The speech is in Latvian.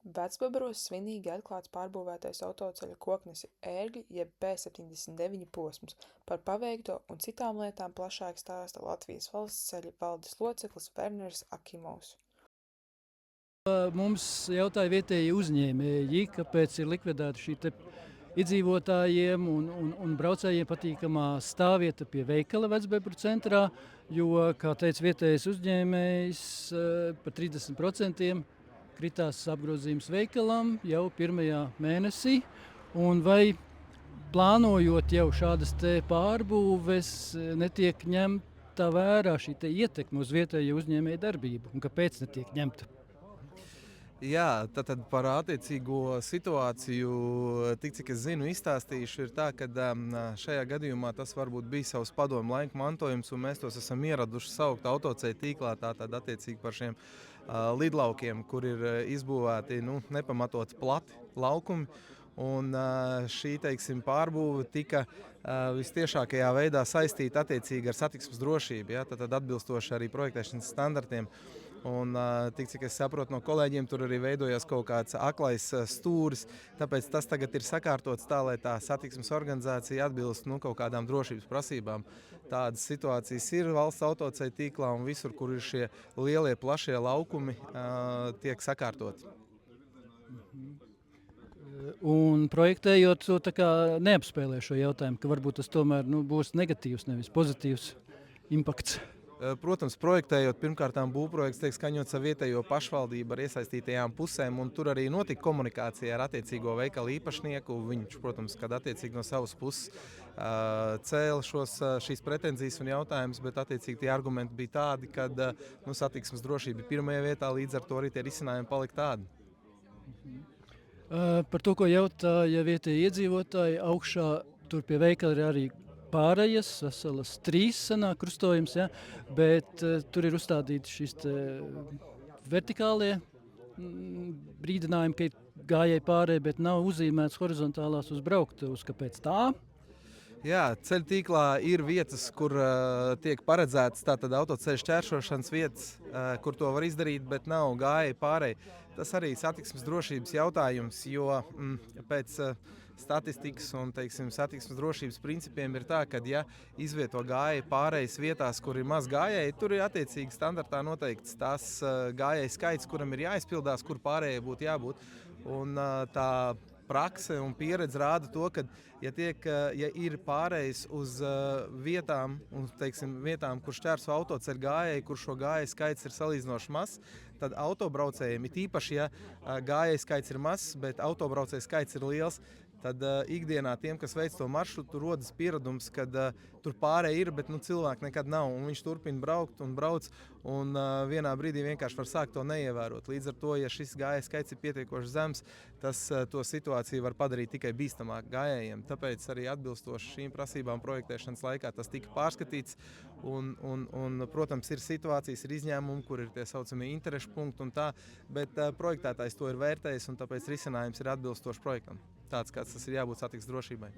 Vecbebros svinīgi atklāts pārbūvētais autoceļa Koknesi Ērgļi jeb P79 posms. Par paveikto un citām lietām plašāk stāsta Latvijas Valsts ceļu valdes loceklis Werners Akimovs. Mums jautāja vietējie uzņēmēji, kāpēc ir likvidēta šī iedzīvotājiem un braucējiem patīkamā stāvvieta pie veikala Vecbebru centrā, jo, kā teica vietējais uzņēmējs, par 30% kritās apgrozījums veikalam jau pirmajā mēnesī. Un vai plānojot jau šādas pārbūves, netiek ņemta vērā šī ietekme uz vietējo uzņēmēju darbību un kāpēc netiek ņemta? Jā, tad par attiecīgo situāciju, tik cik es zinu, izstāstīšu, ir tā, ka šajā gadījumā tas varbūt bija savs padomu laika mantojums, un mēs tos esam ieraduši saukt autoceļu tīklā, tātad attiecīgi par šiem lidlaukiem, kur ir izbūvēti nepamatot plati laukumi. Un šī, pārbūve tika vistiešākajā veidā saistīta attiecīgi ar satiksmes drošību, ja, tad atbilstoši arī projektēšanas standartiem. Un, tik cik es saprotu no kolēģiem, tur arī veidojās kaut kāds aklais stūris, tāpēc tas tagad ir sakārtots tā, lai tā satiksmes organizācija atbilst kaut kādām drošības prasībām. Tādas situācijas ir valsts autoceļu tīklā un visur, kur ir šie lielie, plašie laukumi, tiek sakārtoti. Un projektējot to neapspēlē šo jautājumu, ka varbūt tas tomēr būs negatīvs, nevis pozitīvs impakts. Protams, projektējot, pirmkārt, būvprojekts tiek skaņots ar vietējo pašvaldību, ar iesaistītajām pusēm, un tur arī notika komunikācija ar attiecīgo veikalu īpašnieku. Viņš, protams, kad attiecīgi no savas puses cēla šīs pretenzijas un jautājumus, bet attiecīgi tie argumenti bija tādi, ka satiksmes drošība ir pirmajā vietā, līdz ar to arī tie risinājumi palika tādi. Par to, ko jautāja vietējie iedzīvotāji, augšā tur pie veikala ir arī pārējas, veselas 3 sanāk krustojums, ja, bet tur ir uzstādīti šīs vertikālie brīdinājumi, ka gājēji pārēja, bet nav uzīmēts horizontālās uz brauktuves. Kāpēc tā? Jā, ceļu tīklā ir vietas, kur tiek paredzētas autoceļu šķērsošanas vietas, kur to var izdarīt, bet nav gājēji pārēji. Tas arī satiksmes drošības jautājums, jo pēc statistikas un satiksmes drošības principiem ir tā, ka ja izvieto gājēji pārējas vietās, kur ir maz gājēji, tur ir attiecīgi standartā noteikts tās gājēju skaits, kuram ir jāizpildās, kur pārējai būtu jābūt. Un tā prakse un pieredze rāda to, ka ja ir pārējais uz vietām, vietām, kur šķērso autoceļu gājēji, kur šo gājēju skaits ir salīdzinoši mazs, tad autobraucējiem, it īpaši, ja gājēju skaits ir mazs, bet autobraucēju skaits ir liels, tad ikdienā tiem, kas veic to maršrutu, rodas pieredums, ka tur pārēji ir, bet cilvēki nekad nav. Un viņš turpina braukt un brauc, un vienā brīdī vienkārši var sākt to neievērot. Līdz ar to, ja šis gājēju skaits ir pietiekoši zems, tas to situāciju var padarīt tikai bīstamāk gājējiem. Tāpēc arī atbilstoši šīm prasībām projektēšanas laikā tas tika pārskatīts. Un, protams, ir situācijas, ir izņēmumi, kur ir tie saucamie interešu punkti un tā, bet projektētājs to ir vērtējis, un tāpēc risinājums ir atbilstoši projektam. Tāds, kāds tas ir jābūt satiksmes drošībai.